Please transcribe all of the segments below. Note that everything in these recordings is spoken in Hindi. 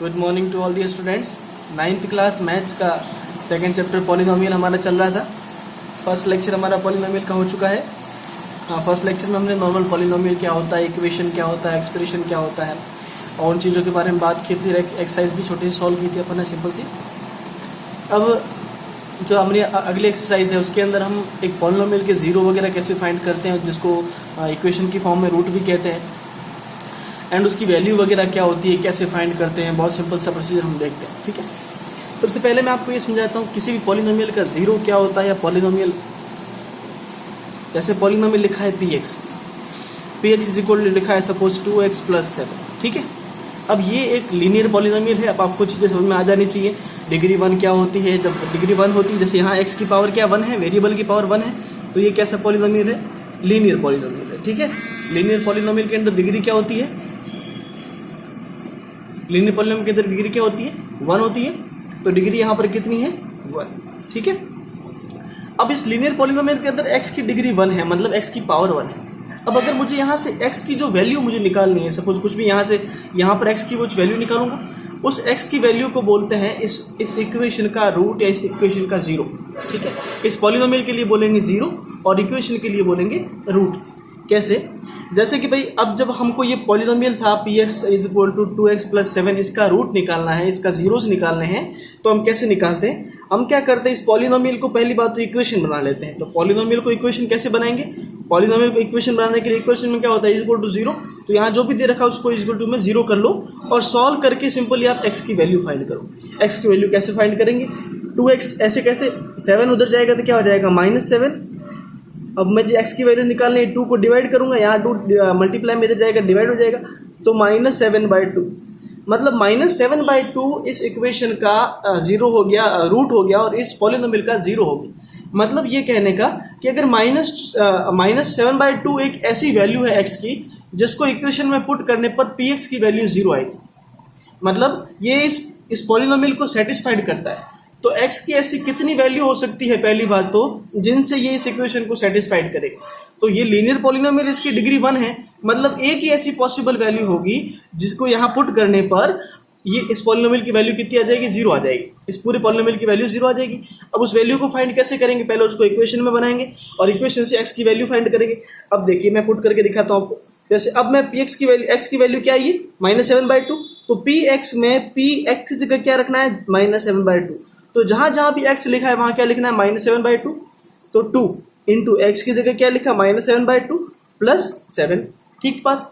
Good morning to all the students. 9th class maths का सेकंड चैप्टर पॉलिनोमियल हमारा चल रहा था। फर्स्ट लेक्चर हमारा पॉलिनोमियल का हो चुका है। फर्स्ट लेक्चर में हमने नॉर्मल पॉलिनोमियल क्या होता है, इक्वेशन क्या होता है, एक्सप्रेशन क्या होता है और उन चीज़ों के बारे में बात की थी। एक्सरसाइज भी छोटी सी सॉल्व की थी अपन ने, सिंपल सी। अब जो हमारी अगली एक्सरसाइज है उसके अंदर हम एक पॉलिनोमियल के जीरो वगैरह कैसे फाइंड करते हैं, जिसको इक्वेशन की फॉर्म में रूट भी कहते हैं, एंड उसकी वैल्यू वगैरह क्या होती है, कैसे फाइंड करते हैं। बहुत सिंपल सा प्रोसीजर हम देखते हैं, ठीक है। सबसे पहले मैं आपको ये समझाता हूँ किसी भी पॉलिनोमियल का जीरो क्या होता है, या पॉलिनोमियल, जैसे पॉलिनोमियल लिखा है P X is equal to लिखा है सपोज 2x + 7, ठीक है। अब ये एक लीनियर पॉलिनोमियल है। अब आपको चीज़ें समझ में आ जानी चाहिए। डिग्री 1 क्या होती है, जब डिग्री 1 होती है, जैसे यहाँ x की पावर क्या 1 है, वेरिएबल की पावर 1 है, तो ये कैसा पॉलिनोमियल है, लीनियर पॉलिनोमियल है, ठीक है। लीनियर पॉलिनोमियल के अंदर डिग्री क्या होती है, लीनियर पॉलिनोमियल के अंदर डिग्री क्या होती है, 1 होती है। तो डिग्री यहाँ पर कितनी है, 1, ठीक है। अब इस लीनियर पॉलिनोमियल के अंदर x की डिग्री 1 है, मतलब x की पावर 1 है। अब अगर मुझे यहाँ से x की जो वैल्यू मुझे निकालनी है, सपोज कुछ भी यहाँ से यहाँ पर x की कुछ वैल्यू निकालूंगा, उस x की वैल्यू को बोलते हैं इस इक्वेशन का रूट या इस इक्वेशन का जीरो, ठीक है। इस पॉलिनोमियल के लिए बोलेंगे जीरो और इक्वेशन के लिए बोलेंगे रूट। कैसे, जैसे कि भाई अब जब हमको ये पॉलिनोमियल था px is equal to 2x + 7, इसका रूट निकालना है, इसका जीरोस निकालने हैं, तो हम कैसे निकालते हैं, हम क्या करते हैं, इस पॉलिनोमियल को पहली बात तो इक्वेशन बना लेते हैं। तो पॉलिनोमियल को इक्वेशन कैसे बनाएंगे, पॉलिनोमियल को इक्वेशन बनाने के लिए इक्वेशन में क्या होता है, इक्वल टू जीरो। तो यहाँ जो भी दे रखा है उसको इक्वल टू में जीरो कर लो और सॉल्व करके सिंपली आप x की वैल्यू फाइंड करो। x की वैल्यू कैसे फाइंड करेंगे, 2x ऐसे कैसे, 7 उधर जाएगा तो क्या हो जाएगा -7। अब मैं जो x की वैल्यू निकालने 2 को डिवाइड करूंगा, यहाँ 2 मल्टीप्लाई में इधर जाएगा, डिवाइड हो जाएगा, तो -7/2, मतलब -7/2 इस इक्वेशन का जीरो हो गया, रूट हो गया, और इस पॉलिनोमियल का जीरो हो गया। मतलब ये कहने का कि अगर -7/2 एक ऐसी वैल्यू है x की जिसको इक्वेशन में पुट करने पर px की वैल्यू जीरो आएगी, मतलब ये इस पॉलिनोमियल को सेटिस्फाइड करता है। तो x की ऐसी कितनी वैल्यू हो सकती है, पहली बात तो, जिनसे ये इस इक्वेशन को सेटिस्फाइड करेगा। तो ये लीनियर पॉलिनोमियल, इसकी डिग्री 1 है, मतलब एक ही ऐसी पॉसिबल वैल्यू होगी जिसको यहाँ पुट करने पर ये इस पॉलिनोमियल की वैल्यू कितनी आ जाएगी, जीरो आ जाएगी। इस पूरे पॉलिनोमियल की वैल्यू जीरो आ जाएगी। अब उस वैल्यू को फाइंड कैसे करेंगे, पहले उसको इक्वेशन में बनाएंगे और इक्वेशन से x की वैल्यू फाइंड करेंगे। अब देखिए मैं पुट करके दिखाता हूँ आपको। जैसे अब मैं px की वैल्यू, x की वैल्यू क्या है, ये -7/2, तो px में px की जगह क्या रखना है, -7/2। तो जहां जहां भी x लिखा है वहां क्या लिखना है, -7/2। तो 2 इंटू एक्स की जगह क्या लिखा, -7/2 + 7, ठीक बात।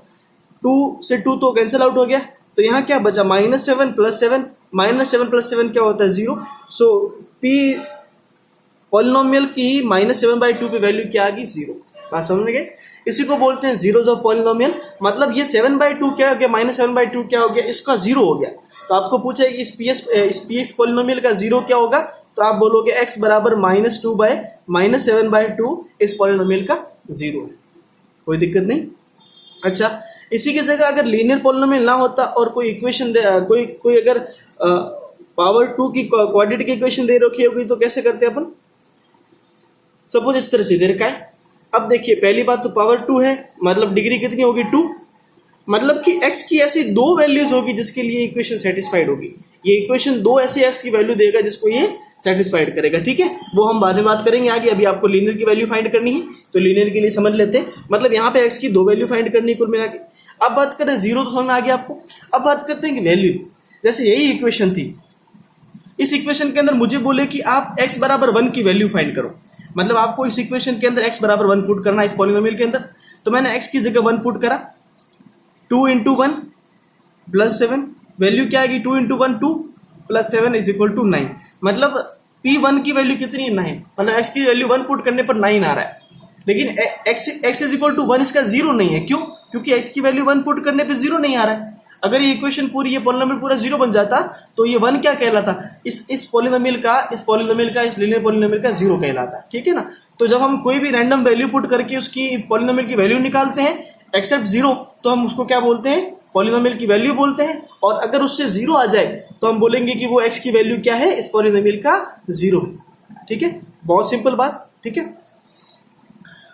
2 से 2 तो कैंसिल आउट हो गया, तो यहाँ क्या बचा, -7 + 7, -7 + 7 क्या होता है, 0। सो p पॉलिनोमियल की -7/2 पे वैल्यू क्या आ गई, 0। बात समझ गए, इसी को बोलते हैं जीरोज ऑफ पॉलिनोमियल। मतलब ये 7/2 क्या हो गया, -7/2 क्या हो गया, इसका जीरो हो गया। तो आपको पूछा है कि इस px पॉलिनोमियल का जीरो क्या होगा, तो आप बोलोगे x बराबर -2/-7/2 इस पॉलिनोमियल का जीरो है, कोई दिक्कत नहीं। अच्छा, इसी की जगह अगर लीनियर पॉलिनोमियल ना होता और कोई इक्वेशन कोई अगर पावर 2 की क्वाड्रेटिक इक्वेशन दे रखी होगी, तो कैसे करते अपन, सपोज इस तरह से दे रखा है। अब देखिए पहली बात तो पावर 2 है, मतलब डिग्री कितनी होगी, 2, मतलब कि x की ऐसी 2 वैल्यूज होगी जिसके लिए इक्वेशन सेटिस्फाइड होगी। ये इक्वेशन 2 ऐसी x की वैल्यू देगा जिसको ये सेटिस्फाइड करेगा, ठीक है। वो हम बाद में बात करेंगे आगे, अभी आपको लीनियर की वैल्यू फाइंड करनी है, तो लीनियर के लिए समझ लेते हैं। मतलब यहाँ पे x की 2 वैल्यू फाइंड करनी है कुल मिला के। अब बात करें जीरो, तो समझ में आ गया आपको। अब बात करते हैं कि वैल्यू, जैसे यही इक्वेशन थी, इस इक्वेशन के अंदर मुझे बोले कि आप x बराबर 1 की वैल्यू फाइंड करो, मतलब आपको इस इक्वेशन के अंदर x बराबर 1 पुट करना है इस पॉलिनोमियल के अंदर। तो मैंने x की जगह 1 पुट करा, 2 × 1 + 7, वैल्यू क्या आएगी, 2 × 1 2 + 7 = 9। मतलब p1 की वैल्यू कितनी है, 9, मतलब x की वैल्यू 1 पुट करने पर 9 आ रहा है। लेकिन x = 1 इसका जीरो नहीं है, क्यों, क्योंकि x की वैल्यू 1 पुट करने पर जीरो नहीं आ रहा है। अगर ये इक्वेशन पूरी, ये पॉलिनोमियल पूरा जीरो बन जाता तो ये 1 क्या कहलाता, इस पॉलिनोमियल का इस लीनियर पॉलिनोमियल का जीरो कहलाता, ठीक है ना। तो जब हम कोई भी रैंडम वैल्यू पुट करके उसकी पॉलिनोमियल की वैल्यू निकालते हैं एक्सेप्ट जीरो, तो हम उसको क्या बोलते हैं, पॉलिनोमियल की वैल्यू बोलते हैं। और अगर उससे जीरो आ जाए तो हम बोलेंगे कि वो x की वैल्यू क्या है, इस पॉलिनोमियल का जीरो है, ठीक है। बहुत सिंपल बात, ठीक है।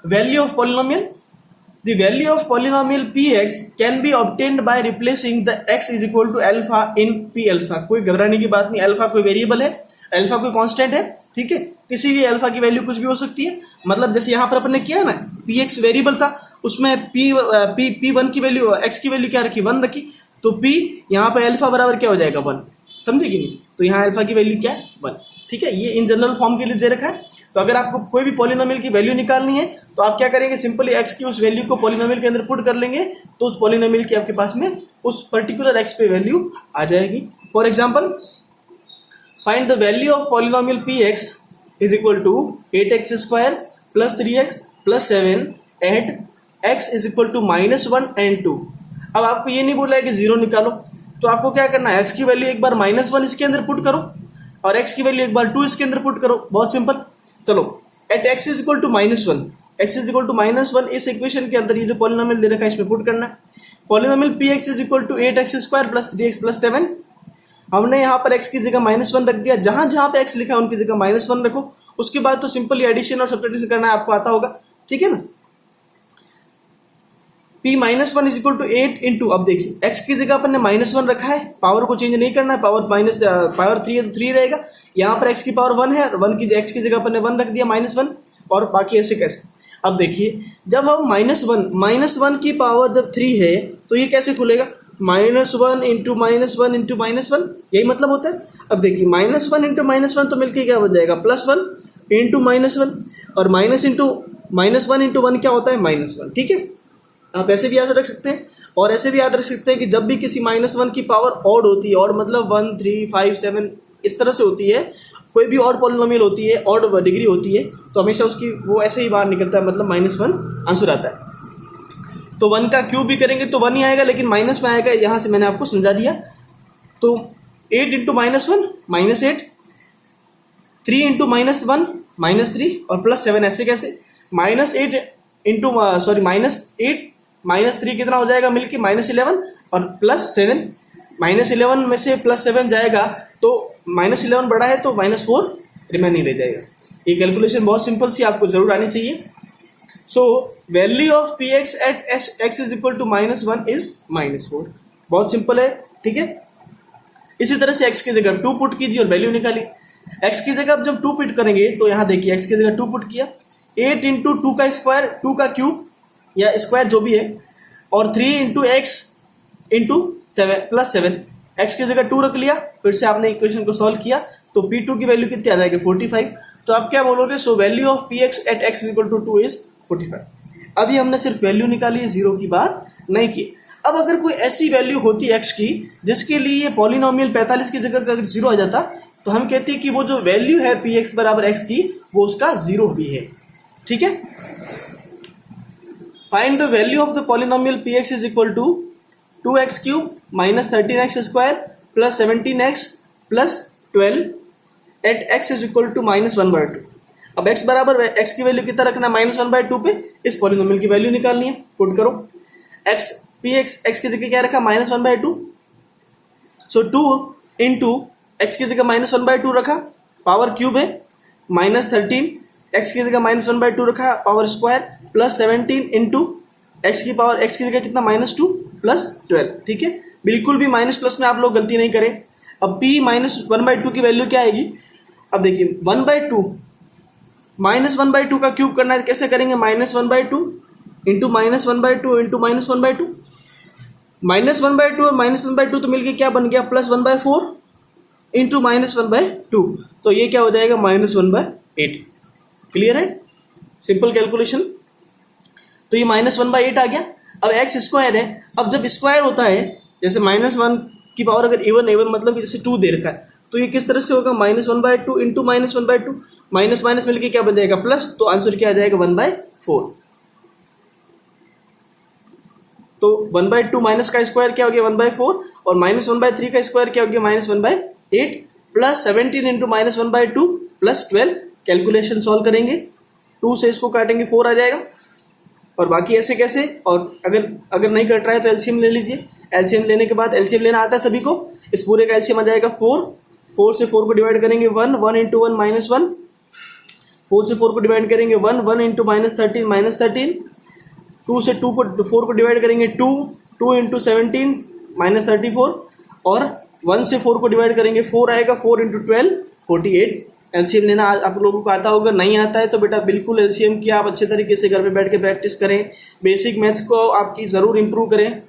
Value of polynomial, The value of polynomial px can be obtained by replacing the x is equal to alpha in p alpha। कोई घबराने की बात नहीं, अल्फा कोई वेरिएबल है, अल्फा कोई कांस्टेंट है, ठीक है, किसी भी अल्फा की वैल्यू कुछ भी हो सकती है। मतलब जैसे यहाँ पर अपन ने किया ना, px वेरिएबल था, उसमें p1 की वैल्यू, x की वैल्यू क्या रखी, 1 रखी, तो p यहाँ पर अल्फा बराबर क्या हो जाएगा, 1, समझे कि नहीं। तो यहाँ अल्फा की वैल्यू क्या है, 1, ठीक है। ये इन जनरल फॉर्म के लिए दे रखा है। तो अगर आपको कोई भी पॉलिनोमियल की वैल्यू निकालनी है तो आप क्या करेंगे, सिंपली x की उस वैल्यू को पॉलिनोमियल के अंदर पुट कर लेंगे, तो उस पॉलिनोमियल की आपके पास में उस पर्टिकुलर x पे वैल्यू आ जाएगी। For example, find the value of polynomial px is equal to 8x square plus 3x plus 7 at x is equal to -1 and 2। अब आपको ये नहीं बोला है कि 0 निकालो, तो आपको क्या करना है, x की वैल्यू एक बार -1 इसके अंदर पुट करो और x की वैल्यू एक बार 2 इसके अंदर पुट करो, बहुत सिंपल। चलो, at x is equal to -1, x is equal to -1 इस इक्वेशन के अंदर ये जो पॉलिनोमियल दे रखा है इसमें पुट करना है। Polynomial px is equal to 8x square plus 3x plus 7। हमने यहाँ पर x की जगह -1 रख दिया, जहां जहां पे x लिखा है उनकी जगह -1 रखो। उसके बाद तो सिंपली एडिशन और सब्ट्रैक्शन करना है, आपको आता होगा, ठीक है ना। p -1 is equal to 8 into, अब देखिए x की जगह अपन ने -1 रखा है, पावर को चेंज नहीं करना है, पावर 3 है तो 3 रहेगा। यहाँ पर x की पावर 1 है, 1 की x की जगह अपन ने 1 रख दिया -1, और बाकी ऐसे कैसे। अब देखिए जब हम -1 की पावर जब 3 है तो ये कैसे खुलेगा, -1 इंटू -1 इंटू -1, यही मतलब होता है। अब देखिए -1 इंटू -1 तो मिलकर क्या बन जाएगा, +1 इंटू -1, और -1 इंटू 1 क्या होता है, -1, ठीक है। आप ऐसे भी याद रख सकते हैं, और ऐसे भी याद रख सकते हैं कि जब भी किसी -1 की पावर ऑड होती है, ऑड मतलब 1, 3, 5, 7 इस तरह से होती है, कोई भी ऑड पॉलिनोमियल होती है, ऑड डिग्री होती है, तो हमेशा उसकी वो ऐसे ही बाहर निकलता है, मतलब -1 आंसर आता है। तो 1 का क्यूब भी करेंगे तो 1 ही आएगा, लेकिन माइनस में आएगा, यहाँ से मैंने आपको समझा दिया। तो 8 इंटू -1 -8, 3 इंटू -1 -3, और +7, ऐसे कैसे, -8 इंटू -3 कितना हो जाएगा मिलके, -11, और +7, -11 में से +7 जाएगा तो -11 बड़ा है तो -4 रिमेनिंग रह जाएगा। ये कैलकुलेशन बहुत सिंपल सी आपको जरूर आनी चाहिए। So value of px at x is equal to -1 is -4, बहुत सिंपल है, ठीक है। इसी तरह से x की जगह 2 पुट कीजिए और वैल्यू निकालिए। x की जगह अब जब 2 पुट करेंगे तो यहाँ देखिए x की जगह 2 पुट किया, 8 इंटू 2 का स्क्वायर, 2 का क्यूब या स्क्वायर जो भी है, और 3 इंटू एक्स इंटू 7 +7, एक्स की जगह 2 रख लिया, फिर से आपने इक्वेशन को सॉल्व किया तो p2 की वैल्यू कितनी आ जाएगी, 45। तो आप क्या बोलोगे, so value of px at x is equal to 2 is 45। अभी हमने सिर्फ वैल्यू निकाली है, 0 की बात नहीं की। अब अगर कोई ऐसी वैल्यू होती x की जिसके लिए ये पॉलिनोमियल 45 की जगह अगर 0 आ जाता, तो हम कहते हैं कि वो जो वैल्यू है px बराबर x की, वो उसका 0 भी है, ठीक है। Find the value of the polynomial px is equal to 2x cube minus 13x square plus 17x plus 12 at x is equal to -1/2। अब x बराबर x की वैल्यू कितना रखना है, -1/2 पे इस पॉलिनोमियल की वैल्यू निकालनी है, पुट करो। x x की जगह क्या रखा, -1/2, सो 2 इंटू x की जगह -1/2 रखा, पावर क्यूब है, -13, x की जगह -1/2 रखा, power square, plus 17 into x की पावर, एक्स की जगह कितना, -2 प्लस 12, ठीक है। बिल्कुल भी माइनस प्लस में आप लोग गलती नहीं करें। अब p -1/2 की वैल्यू क्या आएगी, अब देखिए 1/2 -1/2 का क्यूब करना है, कैसे करेंगे, -1/2 इंटू -1/2 इंटू -1/2, -1/2 और -1/2 तो मिलके क्या बन गया, +1/4 इंटू -1/2, तो ये क्या हो जाएगा, -1/8। क्लियर है, सिंपल कैलकुलेशन। तो ये -1/8 आ गया। अब x स्क्वायर है, अब जब स्क्वायर होता है, जैसे -1 की पावर अगर इवन मतलब जैसे 2 दे रखा है, तो ये किस तरह से होगा, -1/2 इंटू -1/2, माइनस माइनस मिलके क्या बन जाएगा, प्लस, तो आंसर क्या आ जाएगा, 1/4। तो 1/2 माइनस का स्क्वायर क्या हो गया, 1/4, और -1/3 का स्क्वायर क्या हो गया, -1/8, plus 17 into -1/2 plus 12। Calculation solve करेंगे, 2 से इसको काटेंगे 4 आ जाएगा, और बाकी ऐसे कैसे। और अगर नहीं कट रहा है तो एलसीएम ले लीजिए। एलसीएम लेने के बाद, एलसीएम लेना आता है सभी को, इस पूरे का एलसीएम आ जाएगा 4 से 4 को डिवाइड करेंगे 1 इंटू 1 -1, 4 से 4 को डिवाइड करेंगे 1 इंटू -13 -13, 2 से 4 को डिवाइड करेंगे 2 इंटू 17 माइनस 34, और 1 से 4 को डिवाइड करेंगे 4 आएगा, 4 इंटू 12 48। एलसीएम लेना आप लोगों को आता होगा, नहीं आता है तो बेटा बिल्कुल एलसीएम की आप अच्छे तरीके से घर पे बैठ के प्रैक्टिस करें, बेसिक मैथ्स को आपकी ज़रूर इंप्रूव करें।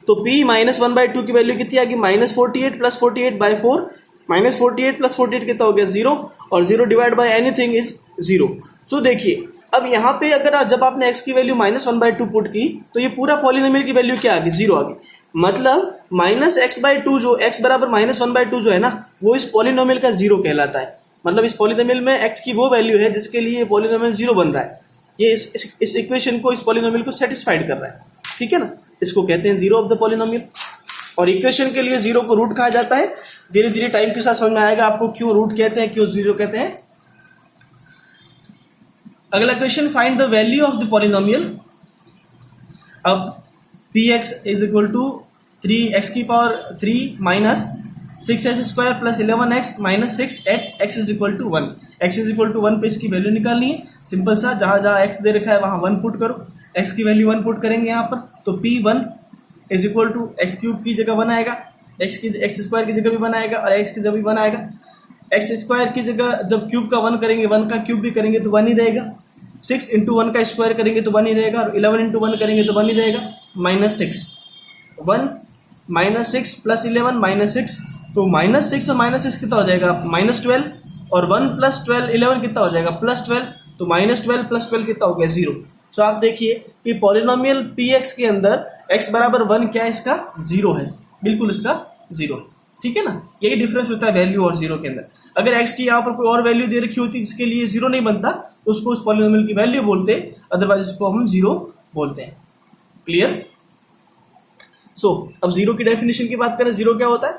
तो p माइनस 1/2 की वैल्यू कितनी आ गई, -48 प्लस 48/4, -48 प्लस 48 कितना हो गया 0, और 0 डिवाइड बाय एनीथिंग इज 0। सो देखिए अब यहाँ पे अगर जब आपने x की वैल्यू -1/2 पुट की तो ये पूरा पॉलिनोमियल की वैल्यू क्या आ गई, 0 आ गई। मतलब -x/2 जो x बराबर -1/2 जो है ना, वो इस पॉलिनोमियल का 0 कहलाता है। मतलब इस पॉलिनोमियल में x की वो वैल्यू है जिसके लिए पॉलिनोमियल 0 बन रहा है। ये इस इक्वेशन को, इस पॉलिनोमियल को सेटिस्फाइड कर रहा है, ठीक है ना। इसको कहते हैं 0 ऑफ द पॉलिनोमियल। और इक्वेशन के लिए 0 को रूट कहा जाता है। धीरे धीरे टाइम के साथ समझ में आएगा आपको क्यों रूट कहते हैं, क्यों 0 कहते हैं। अगला question, find the value of the polynomial. अब px is equal to 3x की power 3 minus 6x square plus 11x minus 6 at x is equal to 1। x is equal to 1 पे इसकी वैल्यू निकालनी है। सिंपल सा, जहां जहां x दे रखा है वहां 1 पुट करो, x की वैल्यू 1 पुट करेंगे यहाँ पर, तो p1 is equal to X cube की जगह 1 आएगा, एक्स स्क्वायर की जगह भी 1 आएगा, और x की जगह भी 1 आएगा। एक्स स्क्वायर की जगह जब क्यूब का 1 करेंगे, 1 का क्यूब भी करेंगे तो 1 ही रहेगा। 6 इंटू 1 का स्क्वायर करेंगे तो 1 ही रहेगा, और 11 इंटू 1 करेंगे तो 1 ही रहेगा। -6 1 -6 प्लस 11 -6, तो -6 और -6 कितना हो जाएगा, -12, और 1 प्लस 12 11 कितना हो जाएगा, +12, तो -12 प्लस 12 कितना हो गया 0। सो आप देखिए कि पॉलिनोमियल px के अंदर x बराबर 1 क्या है, इसका 0 है, बिल्कुल इसका 0 है, ठीक है ना। यही डिफरेंस होता है वैल्यू और 0 के अंदर। अगर x की यहाँ पर कोई और वैल्यू दे रखी होती जिसके लिए 0 नहीं बनता तो उसको उस पॉलिनोमियल की वैल्यू बोलते, अदरवाइज उसको हम 0 बोलते हैं। क्लियर। सो अब 0 की डेफिनेशन की बात करें, 0 क्या होता है,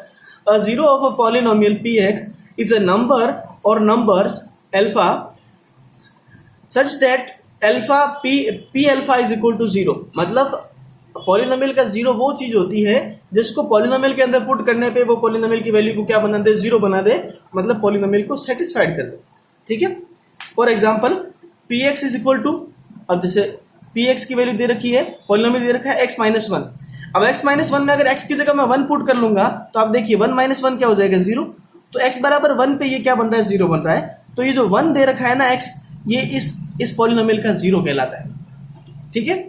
a 0 of a polynomial px is a number और numbers alpha such that alpha p alpha is equal to 0। मतलब पॉलिनोमियल का 0 वो चीज होती है जिसको पॉलिनोमियल के अंदर पुट करने पे वो पॉलिनोमियल की वैल्यू को क्या बना दे, 0 बना दे, मतलब पॉलिनोमियल को सेटिस्फाइड कर दे, ठीक है। For example px is equal to, अब जैसे px की वैल्यू दे रखी है, पॉलिनोमियल दे रखा है x माइनस 1। अब x माइनस 1 में अगर x की जगह मैं 1 पुट कर लूंगा तो आप देखिए 1 माइनस 1 क्या हो जाएगा, 0। तो x बराबर 1 पे ये क्या बन रहा है, 0 बन रहा है। तो ये जो 1 दे रखा है ना x, ये इस पॉलिनोमियल का 0 कहलाता है, ठीक है।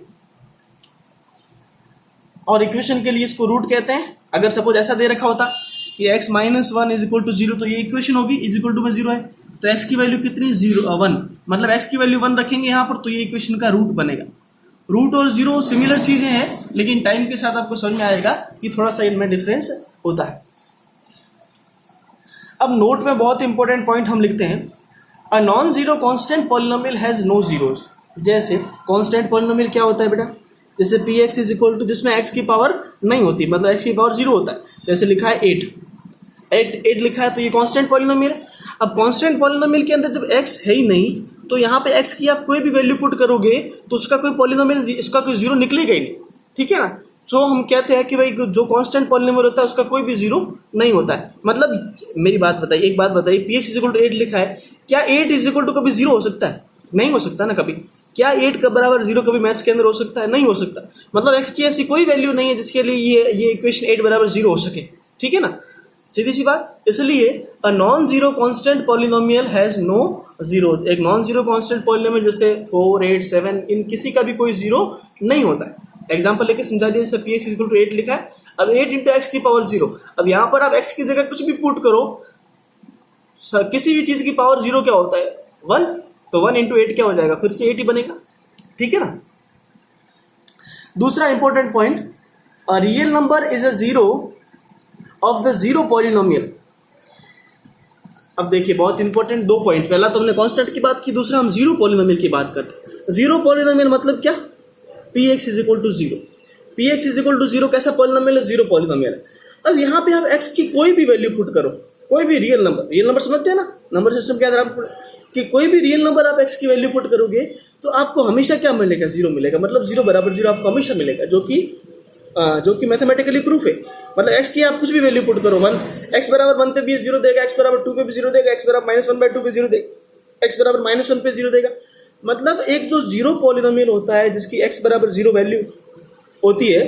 और इक्वेशन के लिए इसको रूट कहते हैं। अगर सपोज ऐसा दे रखा होता कि x minus 1 is equal to 0, तो ये इक्वेशन होगी, इज इक्वल टू में 0 है, तो x की वैल्यू कितनी, 1, मतलब x की वैल्यू 1 रखेंगे यहाँ पर, तो ये इक्वेशन का रूट बनेगा। रूट और 0 सिमिलर चीजें हैं, लेकिन टाइम के साथ आपको समझ में आएगा कि थोड़ा सा इनमें डिफरेंस होता है। अब नोट में बहुत इंपॉर्टेंट पॉइंट हम लिखते हैं, a non zero constant polynomial has no zeros. जैसे कॉन्स्टेंट पॉलिनोमियल क्या होता है बेटा, जैसे px इज इक्वल टू, जिसमें x की पावर नहीं होती, मतलब x की पावर 0 होता है। जैसे लिखा है 8 लिखा है, तो ये कांस्टेंट पॉलिनोमियल है। अब कांस्टेंट पॉलिनोमियल के अंदर जब x है ही नहीं, तो यहाँ पे x की आप कोई भी वैल्यू पुट करोगे तो उसका कोई पॉलिनोमियल, इसका कोई 0 निकलेगा ही नहीं, ठीक है ना। जो हम कहते हैं कि भाई जो कांस्टेंट पॉलिनोमियल होता है उसका कोई भी 0 नहीं होता है। मतलब मेरी बात बताइए, एक बात बताइए, px इज इक्वल टू 8 लिखा है, क्या 8 इज इक्वल टू कभी 0 हो सकता है, नहीं हो सकता ना कभी। क्या 8 का बराबर 0 कभी मैथ्स के अंदर हो सकता है, नहीं हो सकता। मतलब x की ऐसी कोई वैल्यू नहीं है जिसके लिए ये इक्वेशन 8 बराबर 0 हो सके, ठीक है ना, सीधी सी बात। इसलिए a non zero constant polynomial has no zeros. एक नॉन जीरो कांस्टेंट पॉलिनोमियल जैसे 4, 8, 7, इन किसी का भी कोई 0 नहीं होता है। एग्जांपल लेके समझा दिया, जैसे px इक्वल टू 8 लिखा है, अब 8 इंटू एक्स की पावर 0। अब यहाँ पर आप x की जगह कुछ भी पुट करो, किसी भी चीज की पावर 0 क्या होता है, 1, तो 1 इंटू 8 क्या हो जाएगा, फिर से 8 ही बनेगा, ठीक है ना। दूसरा important point, a real number is a zero of the zero polynomial. अब देखिए बहुत इंपॉर्टेंट 2 पॉइंट, पहला तो हमने कांस्टेंट की बात की, दूसरा हम जीरो पॉलिनोमियल की बात करते हैं। जीरो पॉलिनोमियल मतलब क्या, px is equal to 0। px is equal to 0 कैसा पॉलिनोमियल है, जीरो पॉलिनोमियल है। अब यहाँ पे आप x की कोई भी वैल्यू पुट करो, कोई भी रियल नंबर समझते हैं ना, नंबर सिस्टम के अंदर कि कोई भी रियल नंबर आप x की वैल्यू पुट करोगे तो आपको हमेशा क्या मिलेगा, 0 मिलेगा। मतलब 0 बराबर 0 आपको हमेशा मिलेगा, जो कि मैथमेटिकली प्रूफ है। मतलब x की आप कुछ भी वैल्यू पुट करो, 1, x बराबर 1 पे भी 0 देगा, x बराबर 2 पे भी 0 देगा, x बराबर -1/2 पे 0 देगा, x बराबर -1 पे 0 देगा। मतलब एक जो जीरो पॉलिनोमियल होता है जिसकी x बराबर 0 वैल्यू होती है,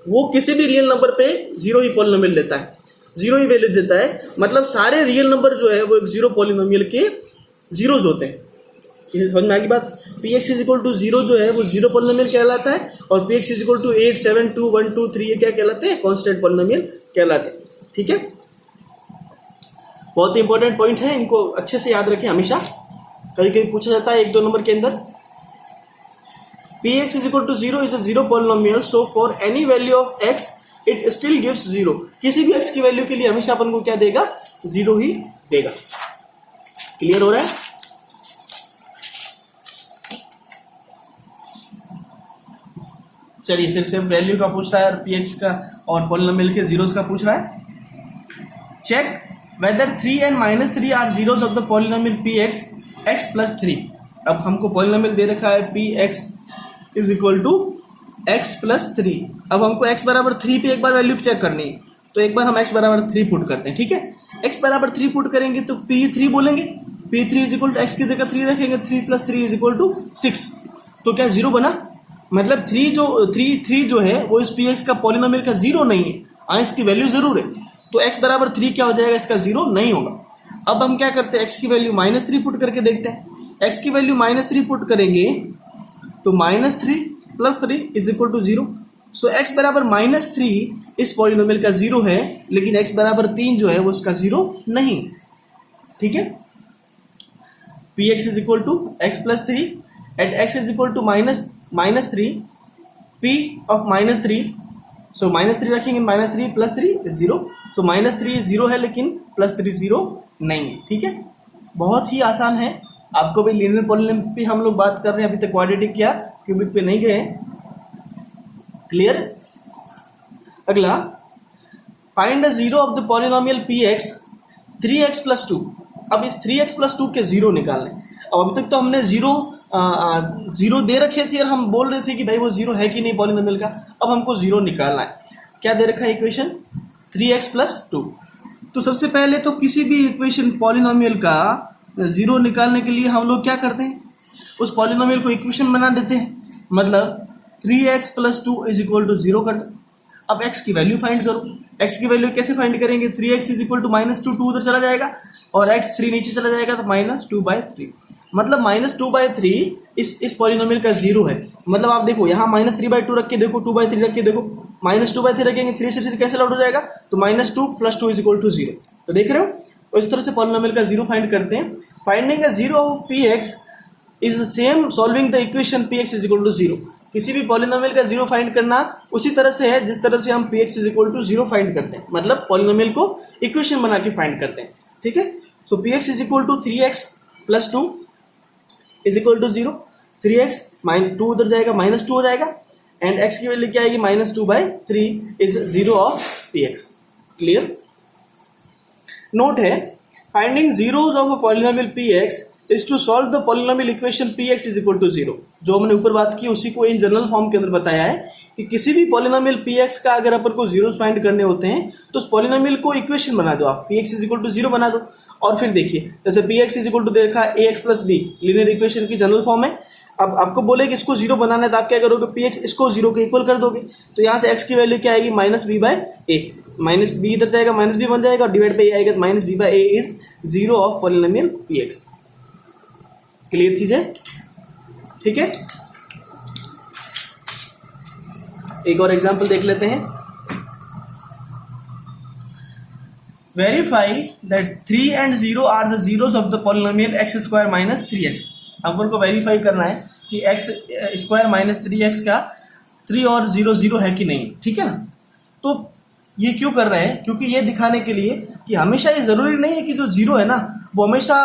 वो किसी भी रियल नंबर पे 0 ही पॉलिनोमियल लेता है, 0 ही वैल्यू देता है। मतलब सारे रियल नंबर जो है वो एक जीरो पॉलिनोमियल के जीरोज होते हैं। इसे समझ में आएगी बात। px इज इक्वल टू 0 जो है वो जीरो पॉलिनोमियल कहलाता है, और px इज इक्वल टू 8, 7, 2, 1, 2, 3 ये क्या कहलाते हैं? कांस्टेंट पॉलिनोमियल कहलाते हैं। ठीक है, बहुत ही इंपॉर्टेंट पॉइंट है, इनको अच्छे से याद रखें हमेशा। कभी कभी पूछा जाता है 1-2 नंबर के अंदर। px is equal to 0 is a zero polynomial, so for any value of x it still gives 0। किसी भी x की वैल्यू के लिए हमेशा अपन को क्या देगा? 0 ही देगा। क्लियर हो रहा है? चलिए फिर से वैल्यू का पूछ रहा है और px का और पॉलिनोमियल के जीरोस का पूछ रहा है। Check whether 3 and -3 are zeros of the polynomial px x plus 3। अब हमको पॉलिनोमियल दे रखा है px is equal to x plus 3। अब हमको x बराबर 3 पे एक बार वैल्यू चेक करनी है, तो एक बार हम x बराबर 3 पुट करते हैं। ठीक है, x बराबर 3 पुट करेंगे तो p3 बोलेंगे, p3 is equal to x की जगह 3 रखेंगे, 3 + 3 इज इक्वल टू 6। तो क्या 0 बना? मतलब 3 जो है वो इस px का पॉलिनोमियल का 0 नहीं है। हाँ, इसकी वैल्यू जरूर है, तो x बराबर 3 क्या हो जाएगा? इसका 0 नहीं होगा। अब हम क्या करते हैं? x की वैल्यू -3 पुट करके देखते हैं। x की वैल्यू -3 पुट करेंगे तो -3 + 3 is equal to 0। So x बराबर -3 इस पॉलिनोमियल का 0 है, लेकिन x बराबर 3 जो है वो इसका 0 नहीं। ठीक है, px is equal to x + 3 at x is equal to -3 p of -3। So -3 रखेंगे, -3 + 3 इज 0। सो -3 0 है, लेकिन +3 0 नहीं है। ठीक है, बहुत ही आसान है। आपको भी लीनियर पॉलिनोमियल पे हम लोग बात कर रहे हैं, अभी तक क्वाड्रेटिक या क्यूबिक पे नहीं गए। क्लियर? अगला, find the zero of the polynomial px 3x + 2। अब इस 3x + 2 के जीरो निकालने। अब अभी तक तो हमने जीरो दे रखे थे और हम बोल रहे थे कि भाई वो जीरो है कि नहीं पॉलिनोमियल का। अब हमको जीरो निकालना है। क्या दे रखा है इक्वेशन? 3x + 2। तो सबसे पहले तो किसी भी इक्वेशन पॉलिनोमियल का जीरो निकालने के लिए हम लोग क्या करते हैं? उस पॉलिनोमियल को इक्वेशन बना देते हैं। मतलब 3x + 2 इज इक्वल टू 0 कर। अब x की वैल्यू फाइंड करो। x की वैल्यू कैसे फाइंड करेंगे? 3x इज इक्वल टू -2, 2 उधर चला जाएगा और x 3 नीचे चला जाएगा, तो -2/3। मतलब -2/3 इस पॉलिनोमियल का 0 है। मतलब आप देखो यहाँ -3/2 रख के देखो, 2/3 रख के देखो, -2/3 रखेंगे, 3 से 3 कैंसिल आउट हो जाएगा, तो -2 + 2 इज इक्वल टू 0। तो देख रहे हो, तो इस तरह से पॉलिनोमियल का 0 फाइंड करते हैं। Finding a zero of px is the same solving the equation px is equal to 0। किसी भी पॉलिनोमियल का 0 फाइंड करना उसी तरह से है जिस तरह से हम px is equal to 0 find करते हैं। मतलब पॉलिनोमियल को इक्वेशन बना के फाइंड करते हैं। ठीक है, so px is equal to 3x + 2 is equal to 0। 3x -2 उधर जाएगा, -2 हो जाएगा, एंड x की वैल्यू क्या आएगी? -2/3 is 0 of px। Clear? Note है, finding zeros of a polynomial px is to solve the polynomial equation px is equal to 0। जो हमने ऊपर बात की उसी को इन जनरल फॉर्म के अंदर बताया है कि किसी भी पॉलिनोमियल px का अगर अपन को जीरोस फाइंड करने होते हैं तो उस पॉलिनोमियल को इक्वेशन बना दो आप, px इज इक्वल टू 0 बना दो। और फिर देखिए, जैसे px इज इक्वल टू दे रखा है ax + b, लीनियर इक्वेशन की जनरल फॉर्म है। अब आपको बोले कि इसको 0 बनाना है तो आप क्या करोगे? px इसको 0 के इक्वल कर दोगे, तो यहाँ से x की वैल्यू क्या आएगी? -b/a। -b इधर जाएगा, -b बन जाएगा, और डिवाइड बाई a आएगा, -b/a is 0 of polynomial px। Clear चीज है? ठीक है, एक और एग्जांपल देख लेते हैं। Verify that 3 and 0 are the zeros of the polynomial x² - 3x। अपन को वेरीफाई करना है कि x² - 3x का 3 और 0 0 है कि नहीं। ठीक है ना? तो ये क्यों कर रहे हैं? क्योंकि ये दिखाने के लिए कि हमेशा ये जरूरी नहीं है कि जो 0 है ना वो हमेशा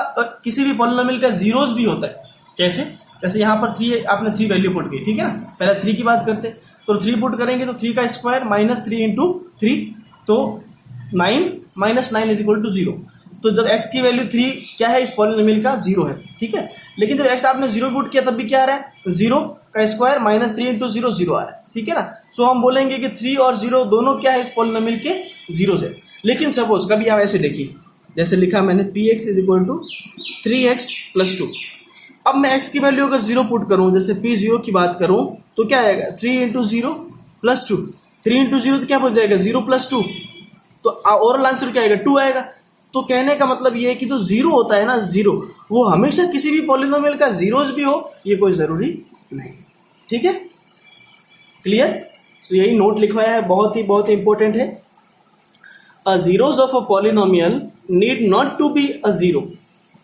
किसी भी पॉलिनोमियल का जीरोस भी होता है। कैसे? जैसे यहाँ पर 3 आपने 3 वैल्यू पुट की, ठीक है ना? पहले 3 की बात करते हैं, तो 3 पुट करेंगे तो 3 का स्क्वायर -3 × 3, तो 9 - 9 इज इक्वल टू 0। तो जब x की वैल्यू 3 क्या है? इस पॉलिनोमियल का 0 है। ठीक है, लेकिन जब x आपने 0 पुट किया तब भी क्या आ रहा है? 0 का स्क्वायर -3 × 0 0 आ रहा है। ठीक है ना? सो हम बोलेंगे कि 3 और 0 दोनों क्या है? इस पॉलिनोमियल के जीरोस है। लेकिन सपोज कभी आप ऐसे देखिए, जैसे लिखा मैंने P X is equal to 3x + 2। अब मैं x की वैल्यू अगर 0 पुट करूं, जैसे p0 की बात करूं, तो क्या आएगा 3 × 0 + 2। 3 × 0 तो क्या बच जाएगा 0 + 2, तो ओवरऑल आंसर क्या आएगा 2 आएगा। तो कहने का मतलब ये है कि जो 0 होता है ना, 0 वो हमेशा किसी भी पॉलिनोमियल का जीरोज भी हो, ये कोई जरूरी नहीं। ठीक है, क्लियर। सो यही नोट लिखवाया है, बहुत ही इंपॉर्टेंट है। A zeros of a polynomial need not to be a zero.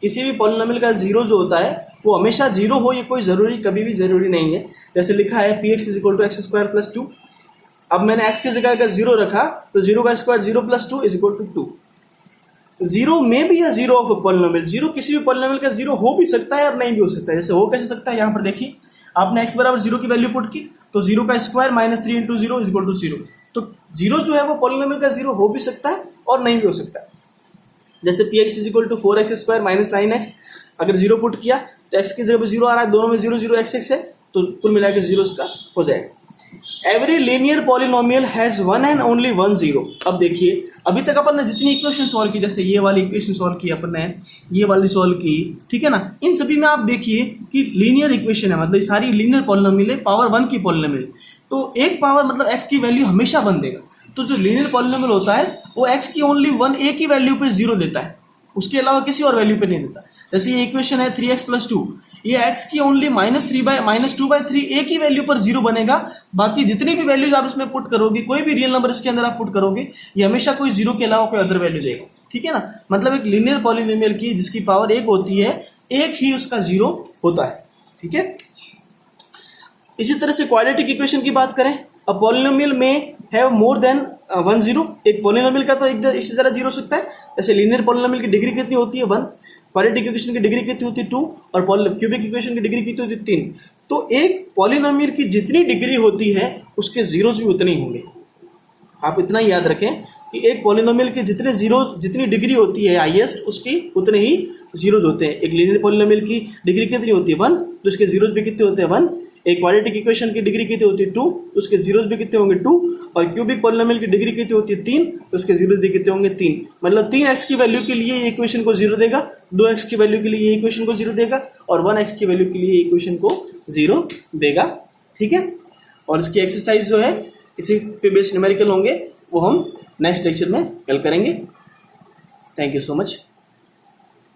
किसी भी पॉलिनोमियल का जीरो जो होता है वो हमेशा जीरो हो, ये कोई जरूरी कभी भी जरूरी नहीं है। जैसे लिखा है P X is equal to x² + 2। अब मैंने x की जगह अगर 0 रखा तो 0 का square 0 + 2 is equal to 2। Zero में भी या zero of a polynomial, zero किसी भी पॉलिनोमियल का जीरो हो भी सकता है और नहीं भी हो सकता है। जैसे हो कैसे सकता है, यहाँ पर देखिए, आपने x बराबर 0 की वैल्यू पुट की तो 0 का स्क्वायर -3 × 0 इज इक्वल टू 0। तो जीरो जो है वो पॉलिनोमियल का जीरो हो भी सकता है और नहीं भी हो सकता है। जैसे P X is equal to 4x² - 9x, अगर 0 पुट किया तो x की जगह पर 0 आ रहा है, दोनों में 0 0 x है, तो कुल मिलाकर 0 इसका हो जाएगा। Every linear polynomial has one and only one zero. अब देखिए, अभी तक अपन ने जितनी इक्वेशन सॉल्व की, जैसे ये वाली इक्वेशन सॉल्व की अपन ने, ये वाली सॉल्व की, ठीक है ना, इन सभी में आप देखिए कि लीनियर इक्वेशन है, मतलब सारी लीनियर पॉलिनोमियल है, पावर 1 की पॉलिनोमियल। तो एक पावर मतलब x की वैल्यू हमेशा 1 देगा। तो जो लीनियर पॉलिनोमियल होता है वो x की ओनली 1 एक ही वैल्यू पे 0 देता है, उसके अलावा किसी और वैल्यू पे नहीं देता। जैसे ये इक्वेशन है 3x + 2, ये x की ओनली -2/3 एक ही वैल्यू पर 0 बनेगा। बाकी जितनी भी वैल्यूज आप इसमें पुट करोगे, कोई भी रियल नंबर इसके अंदर आप पुट करोगे, ये हमेशा कोई 0 के अलावा कोई अदर वैल्यू देगा। ठीक है ना, मतलब एक लीनियर पॉलिनोमियल की जिसकी पावर 1 होती है, एक ही उसका 0 होता है। ठीक है, इसी तरह से क्वाड्रेटिक इक्वेशन की बात करें, अ पॉलिनोमियल में हैव मोर देन 1 जीरो। एक पॉलिनोमियल का तो एक इससे ज़्यादा जीरो हो सकता है। जैसे लीनियर पॉलिनोमियल की डिग्री कितनी होती है 1, क्वाड्रेटिक इक्वेशन की डिग्री कितनी होती है 2, और क्यूबिक इक्वेशन की डिग्री कितनी होती है 3। तो एक पॉलिनोमियल की जितनी डिग्री होती है उसके जीरोस भी उतने ही होंगे। आप इतना ही याद रखें कि एक पॉलिनोमियल के जितने जीरोस, जितनी डिग्री होती है हाईएस्ट, उसकी उतने ही जीरोज होते हैं। एक लीनियर पॉलिनोमियल की डिग्री कितनी होती है 1, तो उसके जीरोस भी कितने होते हैं 1। एक क्वाड्रेटिक इक्वेशन की डिग्री कितनी होती है 2, तो उसके जीरोस भी कितने होंगे 2। और क्यूबिक पॉलिनोमियल की डिग्री कितनी होती है 3, तो उसके जीरोस भी कितने होंगे 3। मतलब 3x की वैल्यू के लिए ये इक्वेशन को 0 देगा, 2x की वैल्यू के लिए ये इक्वेशन को 0 देगा, और 1x की वैल्यू के लिए ये इक्वेशन को 0 देगा। ठीक है, और इसकी एक्सरसाइज जो है इसी पे बेस्ड न्यूमेरिकल होंगे, वो हम नेक्स्ट लेक्चर में कल करेंगे। Thank you so much.